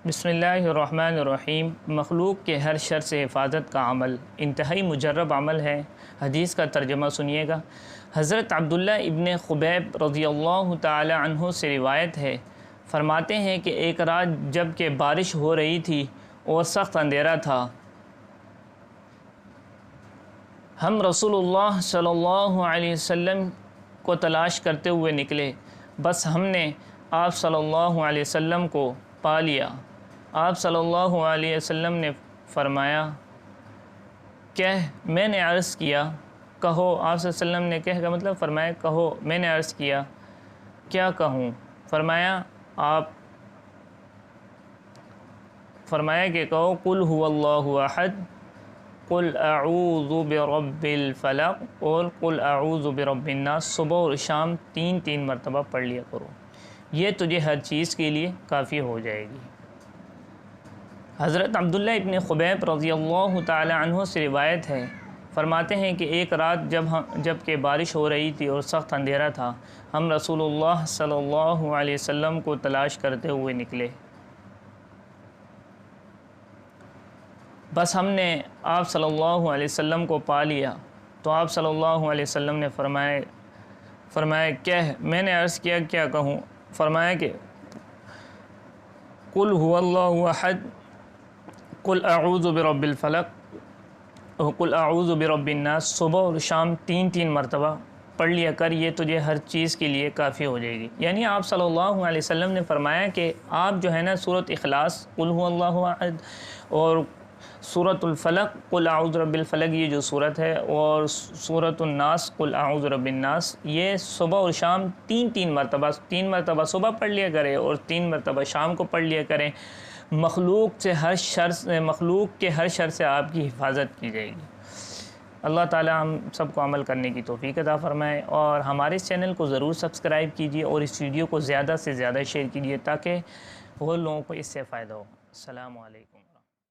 بسم اللہ الرحمن الرحیم۔ مخلوق کے ہر شر سے حفاظت کا عمل انتہائی مجرب عمل ہے۔ حدیث کا ترجمہ سنیے گا۔ حضرت عبداللہ ابن خبیب رضی اللہ تعالی عنہ سے روایت ہے، فرماتے ہیں کہ ایک رات جب کہ بارش ہو رہی تھی اور سخت اندھیرا تھا، ہم رسول اللہ صلی اللہ علیہ وسلم کو تلاش کرتے ہوئے نکلے، بس ہم نے آپ صلی اللہ علیہ وسلم کو پا لیا۔ آپ صلی اللہ علیہ وسلم نے فرمایا، میں نے عرض کیا، کہو۔ آپ صلی اللہ علیہ وسلم نے کہہ کا مطلب فرمایا کہو۔ میں نے عرض کیا، کیا کہوں؟ فرمایا کہ کہو، قل هو اللہ احد، قل اعوذ برب الفلق اور قل اعوذ برب الناس صبح اور شام تین مرتبہ پڑھ لیا کرو، یہ تجھے ہر چیز کے لیے کافی ہو جائے گی۔ حضرت عبداللہ ابن خبیب رضی اللہ تعالی عنہ سے روایت ہے، فرماتے ہیں کہ ایک رات جب کہ بارش ہو رہی تھی اور سخت اندھیرا تھا، ہم رسول اللہ صلی اللہ علیہ وسلم کو تلاش کرتے ہوئے نکلے، بس ہم نے آپ صلی اللہ علیہ وسلم کو پا لیا۔ تو آپ صلی اللہ علیہ وسلم نے فرمایا میں نے عرض کیا، کیا کہوں؟ فرمایا کہ قل هو اللہ احد، قل اعوذ برب الفلق اور قل اعوذ برب الناس صبح اور شام تین مرتبہ پڑھ لیا کر، یہ تجھے ہر چیز کے لیے کافی ہو جائے گی۔ یعنی آپ صلی اللہ علیہ وسلم نے فرمایا کہ آپ جو ہے نا سورۃ اخلاص قل هو اللہ احد اور سورۃ الفلق قل اعوذ برب الفلق، یہ جو سورت ہے، اور سورۃ الناس قل اعوذ برب الناس، یہ صبح اور شام تین مرتبہ صبح پڑھ لیا کریں اور 3 مرتبہ شام کو پڑھ لیا کریں۔ مخلوق کے ہر شر سے آپ کی حفاظت کی جائے گی۔ اللہ تعالی ہم سب کو عمل کرنے کی توفیق عطا فرمائے، اور ہمارے اس چینل کو ضرور سبسکرائب کیجیے اور اس ویڈیو کو زیادہ سے زیادہ شیئر کیجیے تاکہ وہ لوگوں کو اس سے فائدہ ہو۔ السلام علیکم۔